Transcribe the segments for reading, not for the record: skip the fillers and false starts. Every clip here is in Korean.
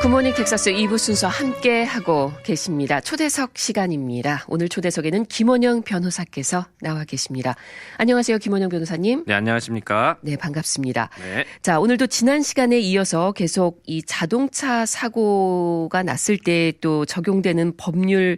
굿모닝 텍사스 2부 순서 함께 하고 계십니다. 초대석 시간입니다. 오늘 초대석에는 김원영 변호사께서 나와 계십니다. 안녕하세요, 김원영 변호사님. 네, 안녕하십니까? 네, 반갑습니다. 네. 자, 오늘도 지난 시간에 이어서 계속 이 자동차 사고가 났을 때 또 적용되는 법률에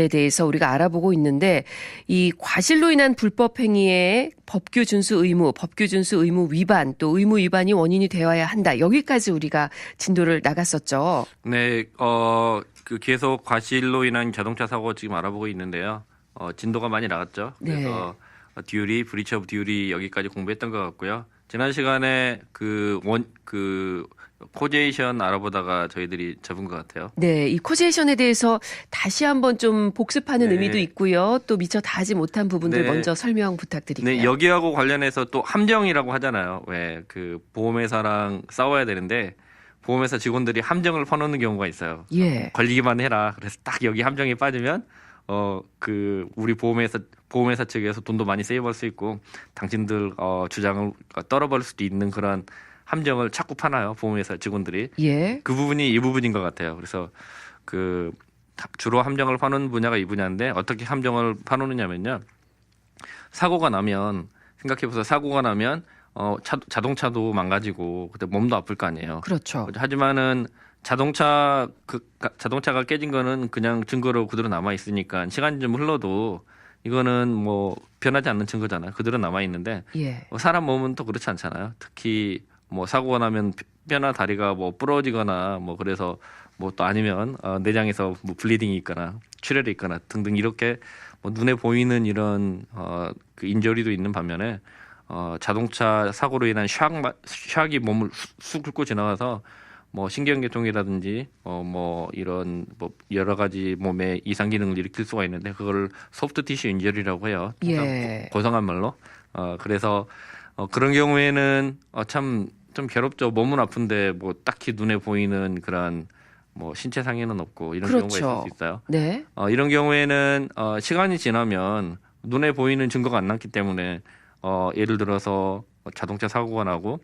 대해서 우리가 알아보고 있는데, 이 과실로 인한 불법 행위의 법규 준수 의무 위반, 또 의무 위반이 원인이 되어야 한다. 여기까지 우리가 진도를 나갔었죠. 네, 계속 과실로 인한 자동차 사고 지금 알아보고 있는데요. 진도가 많이 나갔죠. 그래서 듀리, 브리치 오브 듀리 여기까지 공부했던 것 같고요. 지난 시간에 코제이션 알아보다가 저희들이 접은 것 같아요. 네, 이 코제이션에 대해서 다시 한번 좀 복습하는 의미도 있고요. 또 미처 다 하지 못한 부분들 먼저 설명 부탁드릴게요. 네, 여기하고 관련해서 또 함정이라고 하잖아요. 왜 그 보험회사랑 싸워야 되는데 보험회사 직원들이 함정을 퍼놓는 경우가 있어요. 예. 걸리기만 해라. 그래서 딱 여기 함정이 빠지면 우리 보험회사 측에서 돈도 많이 세이브할 수 있고 당신들 주장을 떨어버릴 수도 있는 그런 함정을 자꾸 파나요, 보험회사 직원들이. 예. 그 부분이 이 부분인 것 같아요. 그래서 주로 함정을 파는 분야가 이 분야인데 어떻게 함정을 파놓느냐면요. 사고가 나면 자동차도 망가지고 그때 몸도 아플 거 아니에요. 그렇죠. 하지만은 자동차가 깨진 거는 그냥 증거로 그대로 남아 있으니까 시간이 좀 흘러도 이거는 뭐 변하지 않는 증거잖아요. 그대로 남아 있는데 사람 몸은 또 그렇지 않잖아요. 특히 뭐 사고가 나면 뼈나 다리가 뭐 부러지거나 뭐 그래서 뭐 또 아니면 내장에서 뭐 블리딩이 있거나 출혈이 있거나 등등 이렇게 뭐 눈에 보이는 이런 그 인저리도 있는 반면에 자동차 사고로 인한 샥이 몸을 쑥 긁고 지나가서 뭐 신경계통이라든지 뭐 이런 뭐 여러 가지 몸의 이상 기능을 일으킬 수가 있는데 그걸 소프트 티슈 인저리라고 해요. 고상한 말로. 그래서 그런 경우에는 참 좀 괴롭죠. 몸은 아픈데 뭐 딱히 눈에 보이는 그런 뭐 신체 상해는 없고 이런 경우가 있을 수 있어요. 네. 이런 경우에는 시간이 지나면 눈에 보이는 증거가 안 남기 때문에 예를 들어서 자동차 사고가 나고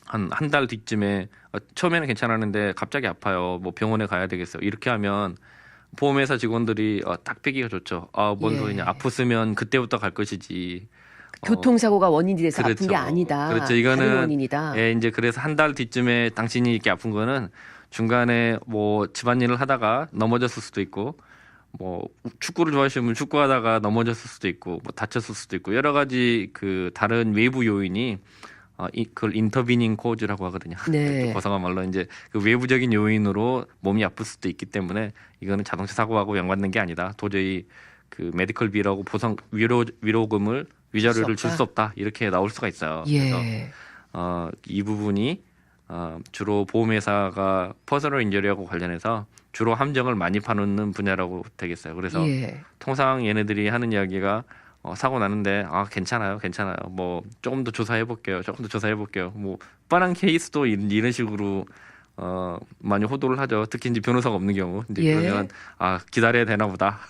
한 달 뒤쯤에 처음에는 괜찮았는데 갑자기 아파요. 뭐 병원에 가야 되겠어요. 이렇게 하면 보험회사 직원들이 딱 빼기가 좋죠. 뭔 소리냐. 아팠으면 그때부터 갈 것이지. 교통사고가 원인이 돼서 아픈 게 아니다. 그렇죠. 이거는 다른 원인이다. 이제 그래서 한 달 뒤쯤에 당신이 이렇게 아픈 거는 중간에 뭐 집안일을 하다가 넘어졌을 수도 있고 뭐 축구를 좋아하시면 축구하다가 넘어졌을 수도 있고 뭐 다쳤을 수도 있고 여러 가지 그 다른 외부 요인이 그걸 인터비닝 코즈라고 하거든요. 네. 고상한 말로 이제 그 외부적인 요인으로 몸이 아플 수도 있기 때문에 이거는 자동차 사고하고 연관된 게 아니다. 도저히 그 메디컬 비라고 보상 위로금을 위자료를 줄 수 없다. 이렇게 나올 수가 있어요. 그래서 이 부분이 주로 보험회사가 퍼스널 인저리하고 관련해서 주로 함정을 많이 파놓는 분야라고 되겠어요. 그래서 통상 얘네들이 하는 이야기가 사고 나는데 괜찮아요. 뭐 조금 더 조사해 볼게요. 뭐 뻔한 케이스도 이런 식으로 많이 호도를 하죠. 특히 이제 변호사가 없는 경우. 이제 그러면 기다려야 되나 보다.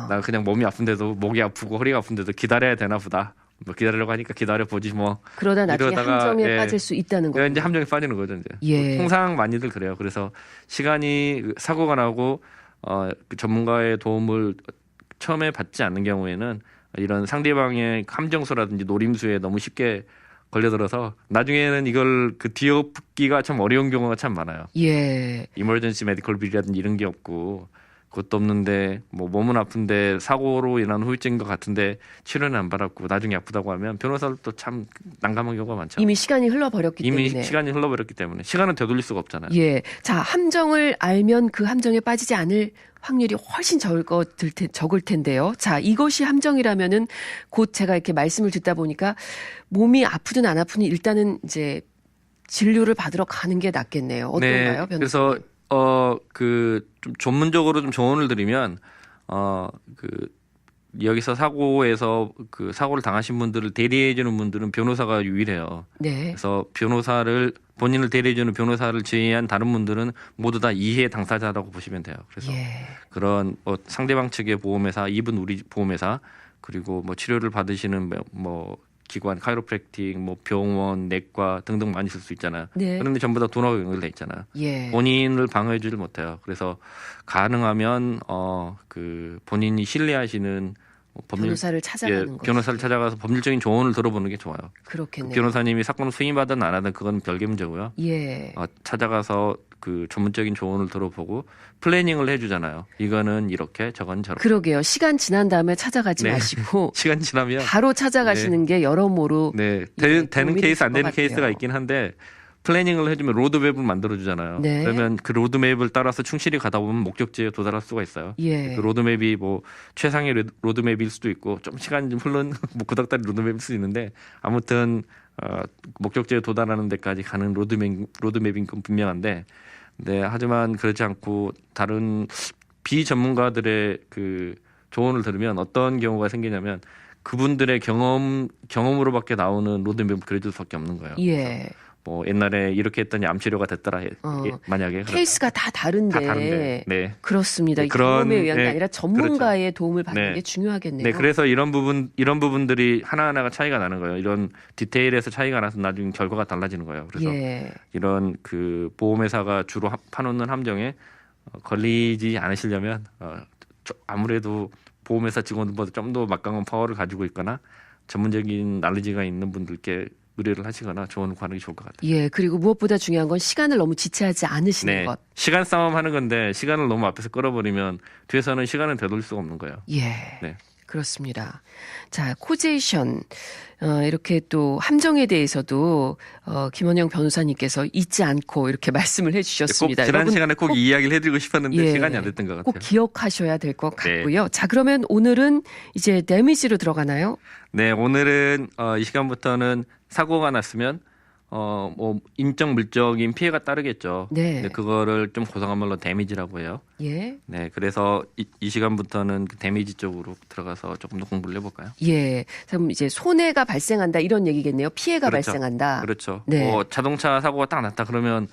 나 그냥 몸이 아픈데도 목이 아프고 허리가 아픈데도 기다려야 되나 보다. 뭐 기다리려고 하니까 기다려 보지 뭐. 그러다 나중에 함정에 빠질 수 있다는 거죠. 이제 함정에 빠지는 거죠. 이제. 통상 많이들 그래요. 그래서 사고가 나고 그 전문가의 도움을 처음에 받지 않는 경우에는 이런 상대방의 함정수라든지 노림수에 너무 쉽게 걸려들어서 나중에는 이걸 뒤엎기가 참 어려운 경우가 참 많아요. 이머전시 메디컬 빌이라든지 이런 게 없고 그것도 없는데 뭐 몸은 아픈데 사고로 인한 후유증인 것 같은데 치료는 안 받았고 나중에 아프다고 하면 변호사들도 참 난감한 경우가 많죠. 이미 시간이 흘러버렸기 때문에. 시간은 되돌릴 수가 없잖아요. 자, 함정을 알면 그 함정에 빠지지 않을 확률이 훨씬 적을 텐데요. 자, 이것이 함정이라면은 곧 제가 이렇게 말씀을 듣다 보니까 몸이 아프든 안 아프든 일단은 이제 진료를 받으러 가는 게 낫겠네요. 어떤가요, 변호사님? 그래서 좀 전문적으로 좀 조언을 드리면 여기서 사고에서 사고를 당하신 분들을 대리해주는 분들은 변호사가 유일해요. 그래서 본인을 대리해주는 변호사를 제외한 다른 분들은 모두 다 이해 당사자라고 보시면 돼요. 그래서 그런 상대방 측의 보험회사, 이분 우리 보험회사 그리고 뭐 치료를 받으시는 뭐 기관, 카이로프랙틱, 뭐 병원, 내과 등등 많이 쓸 수 있잖아요. 네. 그런데 전부 다 돈하고 연결돼 있잖아요. 예. 본인을 방어해주질 못해요. 그래서 가능하면 그 본인이 신뢰하시는 변호사를 찾아가는 거. 변호사를 찾아가서 법률적인 조언을 들어보는 게 좋아요. 그렇겠네요. 그 변호사님이 사건을 수임하든 안 하든 그건 별개 문제고요. 예. 찾아가서 그 전문적인 조언을 들어보고 플래닝을 해주잖아요. 이거는 이렇게, 저건 저렇게. 그러게요. 시간 지난 다음에 찾아가지 네. 마시고 시간 지나면 바로 찾아가시는 게 여러모로 되는 도움이 케이스 안 될 되는 것 케이스가 같아요. 있긴 한데 플래닝을 해주면 로드맵을 만들어주잖아요. 네. 그러면 그 로드맵을 따라서 충실히 가다 보면 목적지에 도달할 수가 있어요. 예. 그 로드맵이 뭐 최상의 로드맵일 수도 있고 좀 시간이 좀 흐른 뭐 구닥다리 로드맵일 수도 있는데 아무튼 목적지에 도달하는 데까지 가는 로드맵인 건 분명한데 하지만 그렇지 않고 다른 비전문가들의 그 조언을 들으면 어떤 경우가 생기냐면 그분들의 경험으로밖에 나오는 로드맵을 그려줄 수밖에 없는 거예요. 예. 뭐 옛날에 이렇게 했더니 암 치료가 됐더라. 만약에 케이스가 다 다른데. 네. 그렇습니다. 네, 그런 경험에 의한 게 아니라 전문가의 그렇죠. 도움을 받는 네. 게 중요하겠네요. 네, 그래서 이런 부분들이 하나하나가 차이가 나는 거예요. 이런 디테일에서 차이가 나서 나중에 결과가 달라지는 거예요. 그래서 예. 이런 그 보험회사가 주로 파놓는 함정에 걸리지 않으시려면 아무래도 보험회사 직원들보다 좀 더 막강한 파워를 가지고 있거나 전문적인 날리지가 있는 분들께 의뢰를 하시거나 조언을 구하는 게 좋을 것 같아요. 예, 그리고 무엇보다 중요한 건 시간을 너무 지체하지 않으시는 것. 시간 싸움 하는 건데 시간을 너무 앞에서 끌어버리면 뒤에서는 시간을 되돌릴 수가 없는 거예요. 예. 네. 그렇습니다. 자, 코제이션. 이렇게 또 함정에 대해서도 김원영 변호사님께서 잊지 않고 이렇게 말씀을 해주셨습니다. 꼭 지난 시간에 꼭 이 이야기를 해드리고 싶었는데 시간이 안 됐던 것 같아요. 꼭 기억하셔야 될 것 같고요. 자, 그러면 오늘은 이제 데미지로 들어가나요? 네, 오늘은 이 시간부터는 사고가 났으면 뭐 인적 물적인 피해가 따르겠죠. 네. 그거를 좀 고상한 말로 데미지라고 해요. 예. 네, 그래서 이 시간부터는 그 데미지 쪽으로 들어가서 조금 더 공부를 해볼까요? 예. 그럼 이제 손해가 발생한다 이런 얘기겠네요. 피해가 그렇죠. 발생한다. 그렇죠. 네. 자동차 사고가 딱 났다 그러면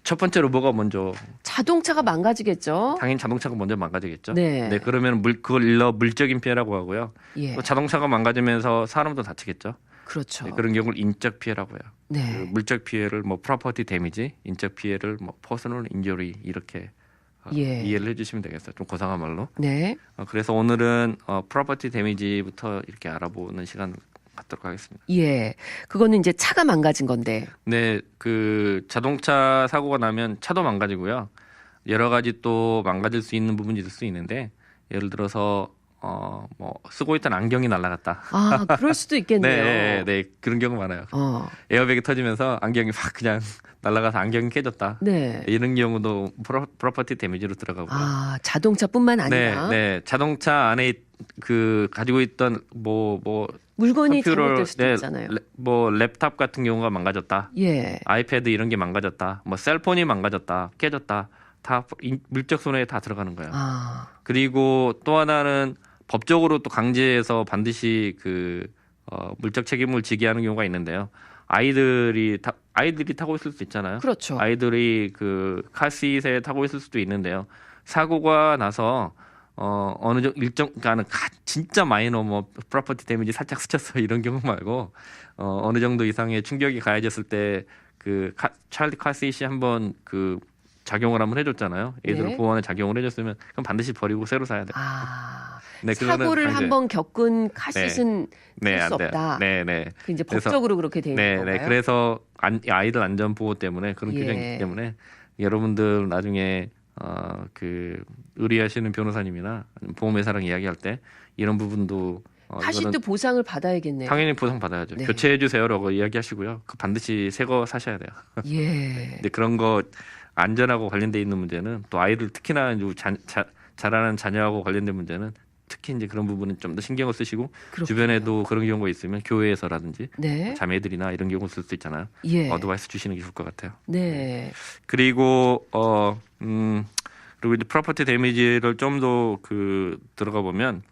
첫 번째로 뭐가 먼저? 자동차가 망가지겠죠. 당연히 자동차가 먼저 망가지겠죠. 네. 그러면 그걸 일러 물적인 피해라고 하고요. 예. 또 자동차가 망가지면서 사람도 다치겠죠. 그렇죠. 네, 그런 경우를 인적 피해라고 해요. 네. 그 물적 피해를 뭐 프로퍼티 데미지, 인적 피해를 뭐 퍼스널 인저리 이렇게 이해를 해주시면 되겠어요. 좀 고상한 말로. 네. 그래서 오늘은 프로퍼티 데미지부터 이렇게 알아보는 시간 갖도록 하겠습니다. 예. 그거는 이제 차가 망가진 건데. 네, 그 자동차 사고가 나면 차도 망가지고요. 여러 가지 또 망가질 수 있는 부분이 있을 수 있는데 예를 들어서 뭐 쓰고 있던 안경이 날아갔다. 아, 그럴 수도 있겠네요. 네, 그런 경우 많아요. 에어백이 터지면서 안경이 확 그냥 날아가서 안경이 깨졌다. 네. 이런 경우도 프로퍼티 데미지로 들어가고요. 아, 자동차뿐만 아니라. 네, 자동차 안에 그 가지고 있던 뭐 물건이 컴퓨터, 잘못될 수도 있잖아요. 뭐 랩탑 같은 경우가 망가졌다. 예. 아이패드 이런 게 망가졌다. 뭐 셀폰이 망가졌다. 깨졌다. 다 물적 손해에 다 들어가는 거예요. 아. 그리고 또 하나는 법적으로 또 강제해서 반드시 그 물적 책임을 지게 하는 경우가 있는데요. 아이들이 타고 있을 수 있잖아요. 그렇죠. 아이들이 그 카시트에 타고 있을 수도 있는데요. 사고가 나서 어느 정도 그러니까 진짜 마이너 뭐 프로퍼티 데미지 살짝 스쳤어 이런 경우 말고 어느 정도 이상의 충격이 가해졌을 때 그 차일드 카시트이 한번 그 작용을 한번 해줬잖아요. 애들을 네. 보호하는 작용을 해줬으면 그럼 반드시 버리고 새로 사야 돼요. 아. 네, 사고를 한번 겪은 카시트는 살 수 없다. 네. 그 이제 법적으로 그렇게 돼 있는 건가요? 네. 그래서 아이들 안전 보호 때문에 그런 규정이 있기 때문에 여러분들 나중에 그 의뢰하시는 변호사님이나 보험회사랑 이야기할 때 이런 부분도 카시트 보상을 받아야겠네요. 당연히 보상 받아야죠. 네. 교체해 주세요라고 이야기하시고요. 그 반드시 새 거 사셔야 돼요. 예. 근데 그런 거 안전하고 관련돼 있는 문제는 또 아이들 특히나 자라는 자녀하고 관련된 문제는 특히 이제 그런 부분은 좀 더 신경을 쓰시고 그렇군요. 주변에도 그런 경우가 있으면 교회에서라든지 네. 자매들이나 이런 경우 쓸 수 있잖아요. 예. 어드바이스 주시는 게 좋을 것 같아요. 네. 그리고 그리고 이제 프로퍼티 데미지를 좀 더 그 들어가 보면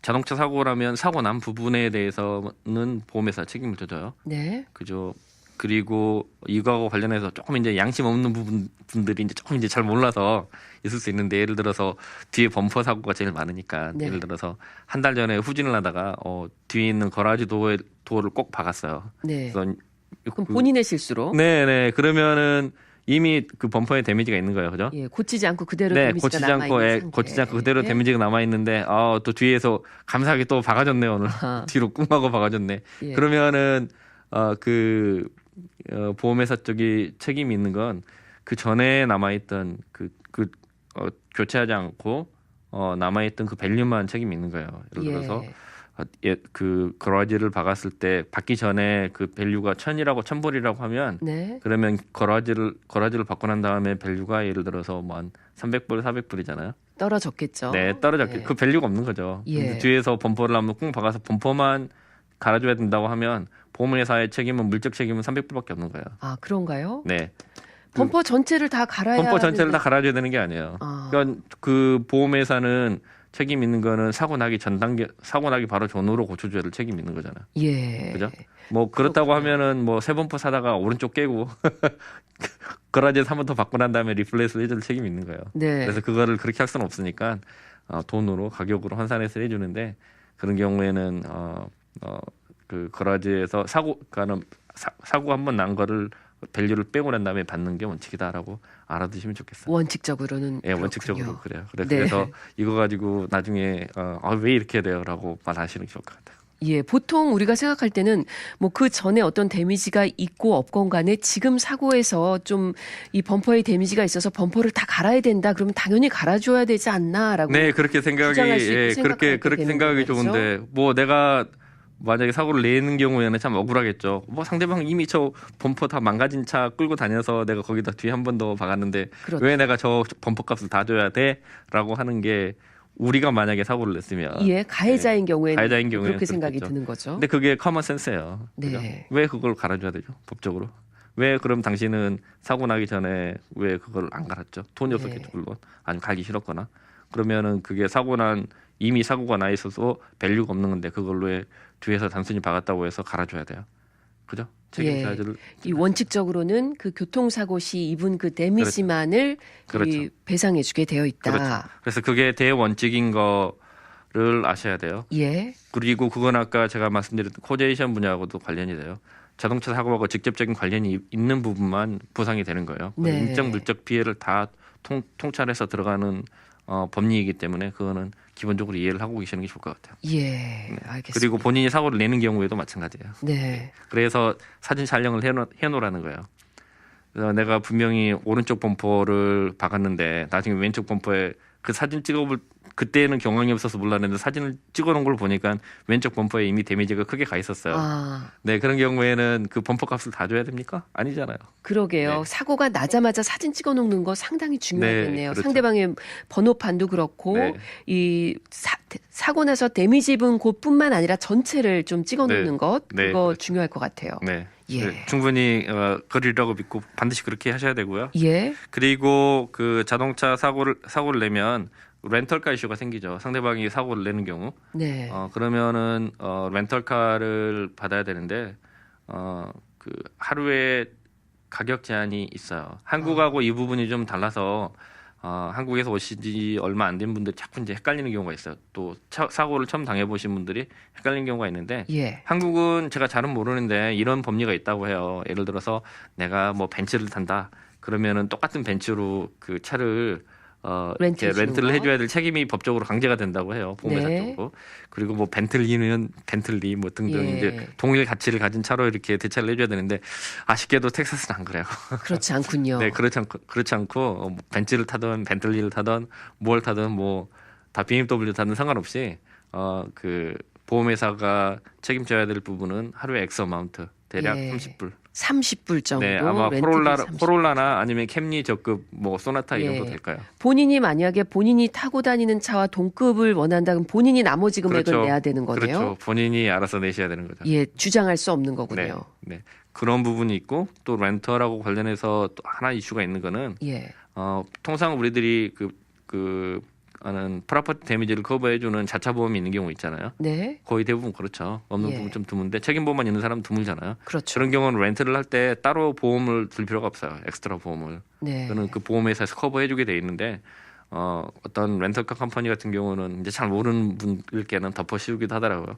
자동차 사고라면 사고 난 부분에 대해서는 보험회사 책임을 져줘요. 네. 그죠. 그리고 이거하고 관련해서 조금 이제 양심 없는 분들이 이제 조금 이제 잘 몰라서 있을 수 있는데, 예를 들어서 뒤에 범퍼 사고가 제일 많으니까 네. 예를 들어서 한 달 전에 후진을 하다가 뒤에 있는 거라지 도어를 꼭 박았어요. 네. 그래서 그럼 본인의 실수로? 네네. 그러면은 이미 그 범퍼에 데미지가 있는 거예요, 그죠? 예, 고치지 않고 그대로 네, 데미지가 남아 있는 상태. 고치지 않고 그대로 예. 데미지가 남아 있는데, 또 뒤에서 감사하게 또 박아줬네 오늘. 아하. 뒤로 꿍하고 박아줬네. 예. 그러면은 보험회사 쪽이 책임이 있는 건 그 전에 남아있던 교체하지 않고 남아있던 그 밸류만 책임이 있는 거예요. 예를 들어서 그 거라지를 박았을 때 박기 전에 그 밸류가 1,000이라고 1,000불이라고 하면, 네. 그러면 거라지를 받고 난 다음에 밸류가 예를 들어서 뭐 한 300불, 400불이잖아요. 떨어졌겠죠. 네, 떨어졌겠죠. 네. 그 밸류가 없는 거죠. 예. 근데 뒤에서 범퍼를 한번 꿍 박아서 범퍼만 갈아줘야 된다고 하면 보험회사의 책임은, 물적 책임은 300불밖에 없는 거예요. 아, 그런가요? 네. 범퍼 전체를 다 갈아야 범퍼 전체를 다 하는데- 갈아줘야 되는 게 아니에요. 아. 그러니까 그 보험회사는 책임 있는 거는 사고 나기 바로 전후로 고쳐줘야 될 책임 있는 거잖아요. 예. 그죠? 뭐 그렇다고 하면은 뭐 새 범퍼 사다가 오른쪽 깨고 거라지에서 한 번 더 받고 난 다음에 리플레이스를 해줄 책임이 있는 거예요. 네. 그래서 그거를 그렇게 할 수는 없으니까 돈으로, 가격으로 환산해서 해주는데, 그런 경우에는 그 거라지에서 사고 한 번 난 거를 밸류를 빼고 난 다음에 받는 게 원칙이다라고 알아두시면 좋겠어요. 원칙적으로는 예, 원칙적으로 그렇군요. 그래요. 네. 그래서 이거 가지고 나중에 왜 이렇게 돼요라고 말하시는 게 좋을 것 같아요. 예, 보통 우리가 생각할 때는 뭐 그 전에 어떤 데미지가 있고 없건 간에 지금 사고에서 좀 이 범퍼에 데미지가 있어서 범퍼를 다 갈아야 된다. 그러면 당연히 갈아줘야 되지 않나라고. 네, 그렇게 생각이 주장할 수 있고 생각하게 그렇게 되는 생각하기 거죠. 좋은데, 뭐 내가 만약에 사고를 내는 경우에는 참 억울하겠죠. 뭐 상대방 이미 저 범퍼 다 망가진 차 끌고 다녀서 내가 거기다 뒤에 한 번 더 박았는데 그렇죠. 왜 내가 저 범퍼 값을 다 줘야 돼?라고 하는 게, 우리가 만약에 사고를 냈으면, 예, 가해자인 경우에는 가해자인 경우에는 그렇게 생각이 그렇겠죠. 드는 거죠. 근데 그게 커먼 센스예요. 네. 그죠? 왜 그걸 갈아줘야 되죠? 법적으로? 왜 그럼 당신은 사고 나기 전에 왜 그걸 안 갈았죠? 돈이 없었겠죠, 물론. 아니면 갈기 싫었거나. 그러면은 그게 이미 사고가 나 있어서 밸류가 없는 건데, 그걸로 왜 뒤에서 단순히 박았다고 해서 갈아줘야 돼요? 그죠? 책임자들을. 이 원칙적으로는 그 교통사고 시 입은 그 데미지만을 그렇죠. 이 배상해주게 되어 있다. 그렇죠. 그래서 그게 대원칙인 거를 아셔야 돼요. 예, 그리고 그건 아까 제가 말씀드렸던 코제이션 분야하고도 관련이 돼요. 자동차 사고하고 직접적인 관련이 있는 부분만 보상이 되는 거예요. 네. 인적 물적 피해를 다 통찰해서 들어가는 법리이기 때문에, 그거는 기본적으로 이해를 하고 계시는 게 좋을 것 같아요. 예, 알겠습니다. 그리고 본인이 사고를 내는 경우에도 마찬가지예요. 네, 그래서 사진 촬영을 해놓으라는 거예요. 그래서 내가 분명히 오른쪽 범퍼를 박았는데 나중에 왼쪽 범퍼에 그 사진 찍어볼, 그때는 경황이 없어서 몰랐는데 사진을 찍어놓은 걸 보니까 왼쪽 범퍼에 이미 데미지가 크게 가 있었어요. 네, 그런 경우에는 그 범퍼 값을 다 줘야 됩니까? 아니잖아요. 그러게요. 네. 사고가 나자마자 사진 찍어놓는 거 상당히 중요하겠네요. 네, 그렇죠. 상대방의 번호판도 그렇고 네. 이 사고 나서 데미지 입은 곳뿐만 아니라 전체를 좀 찍어놓는 네. 것 네, 그거 그렇죠. 중요할 것 같아요. 네. 예. 네, 충분히 그리라고 믿고 반드시 그렇게 하셔야 되고요. 예, 그리고 그 자동차 사고를 내면 렌털카 이슈가 생기죠. 상대방이 사고를 내는 경우. 네, 그러면은 렌털카를 받아야 되는데 그 하루에 가격 제한이 있어요. 한국하고 이 부분이 좀 달라서 한국에서 오시지 얼마 안 된 분들이 자꾸 이제 헷갈리는 경우가 있어요. 또 사고를 처음 당해보신 분들이 헷갈리는 경우가 있는데, 예, 한국은 제가 잘은 모르는데 이런 법리가 있다고 해요. 예를 들어서 내가 뭐 벤츠를 탄다. 그러면은 똑같은 벤츠로 그 차를 렌트를 해줘야 될 책임이 법적으로 강제가 된다고 해요. 보험회사 네. 쪽으로. 그리고 뭐 벤틀리는 벤틀리 뭐 등등 예. 이제 동일 가치를 가진 차로 이렇게 대차를 해줘야 되는데, 아쉽게도 텍사스는 안 그래요. 그렇지 않군요. 네, 그렇지 않고 뭐 벤츠를 타든 벤틀리를 타든 뭘 타든 뭐 다 BMW 타든 상관없이 그 보험회사가 책임져야 될 부분은 하루에 엑스 어마운트 대략 예. 30불. 30불 정도. 네, 아마 렌트비 30. 코롤라나 아니면 캠리 저급 뭐 소나타 이 예. 정도 될까요? 본인이 만약에 본인이 타고 다니는 차와 동급을 원한다면 본인이 나머지 금액을 그렇죠. 내야 되는 거네요. 그렇죠. 본인이 알아서 내셔야 되는 거죠. 예, 주장할 수 없는 거군요. 네. 그런 부분이 있고, 또 렌터하고 관련해서 또 하나 이슈가 있는 거는 예, 통상 우리들이 하는 프로퍼티 데미지를 커버해주는 자차 보험이 있는 경우 있잖아요. 네. 거의 대부분 그렇죠. 없는 부분 좀 드문데 책임 보험만 있는 사람은 드물잖아요. 그렇죠. 그런 경우는 렌트를 할 때 따로 보험을 들 필요가 없어요. 엑스트라 보험을. 네. 그는 그 보험회사에서 커버해주게 돼 있는데 어떤 렌터카 컴퍼니 같은 경우는 이제 잘 모르는 분들께는 덮어 씌우기도 하더라고요.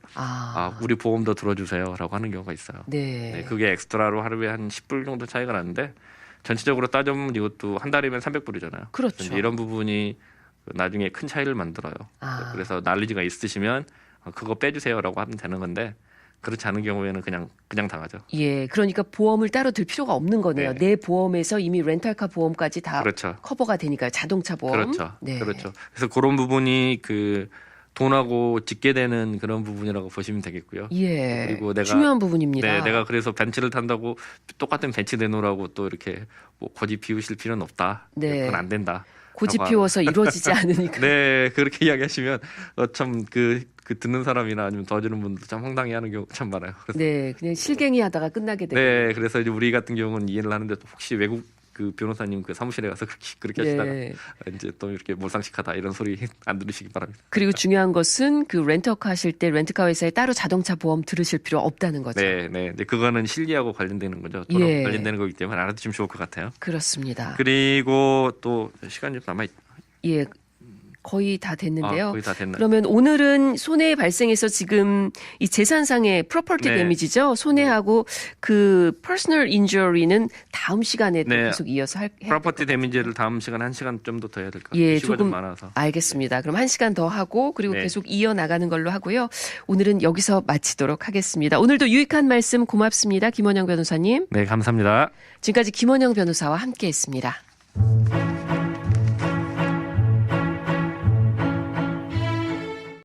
우리 보험도 들어주세요라고 하는 경우가 있어요. 네. 네, 그게 엑스트라로 하루에 한 10불 정도 차이가 나는데 전체적으로 따져보면 이것도 한 달이면 300불이잖아요. 그렇죠. 이런 부분이 나중에 큰 차이를 만들어요. 그래서 날리지가 있으시면 그거 빼주세요라고 하면 되는 건데 그렇지 않은 경우에는 그냥 당하죠. 예, 그러니까 보험을 따로 들 필요가 없는 거네요. 네. 내 보험에서 이미 렌탈카 보험까지 다 그렇죠. 커버가 되니까요. 자동차 보험. 그렇죠. 네. 그렇죠. 그래서 그런 부분이 그 돈하고 짓게 되는 그런 부분이라고 보시면 되겠고요. 예. 그리고 내가 중요한 부분입니다. 네, 내가 그래서 벤츠를 탄다고 똑같은 벤츠 내놓으라고 또 이렇게 뭐 고집 피우실 필요는 없다. 네. 그건 안 된다. 고집 피워서 이루어지지 않으니까. 네, 그렇게 이야기하시면 참 그 듣는 사람이나 아니면 도와주는 분들 참 황당해하는 경우 참 많아요. 그래서 네, 그냥 실갱이 하다가 끝나게 되고. 네, 그래서 이제 우리 같은 경우는 이해를 하는데 또 혹시 외국 그 변호사님 그 사무실에 가서 그렇게 하시다가 이제 또 이렇게 몰상식하다 이런 소리 안 들으시기 바랍니다. 그리고 중요한 것은 그 렌터카 하실 때 렌트카 회사에 따로 자동차 보험 들으실 필요 없다는 거죠. 네, 네. 이제 그거는 실리하고 관련되는 거죠. 돈하고 관련되는 거기 때문에 알아두시면 좋을 것 같아요. 그렇습니다. 그리고 또 시간이 좀 남아 있. 예. 거의 다 됐는데요. 거의 다 됐나요? 그러면 오늘은 손해 발생해서 지금 이 재산상의 프로퍼티 데미지죠. 손해하고 그 퍼스널 인저리는 다음 시간에 또 계속 이어서 할 프로퍼티 데미지를 다음 시간 1시간 좀 더 해야 될 것 같아요. 예, 이슈가 조금 좀 많아서. 알겠습니다. 그럼 1시간 더 하고 그리고 계속 이어나가는 걸로 하고요. 오늘은 여기서 마치도록 하겠습니다. 오늘도 유익한 말씀 고맙습니다. 김원영 변호사님. 네, 감사합니다. 지금까지 김원영 변호사와 함께했습니다.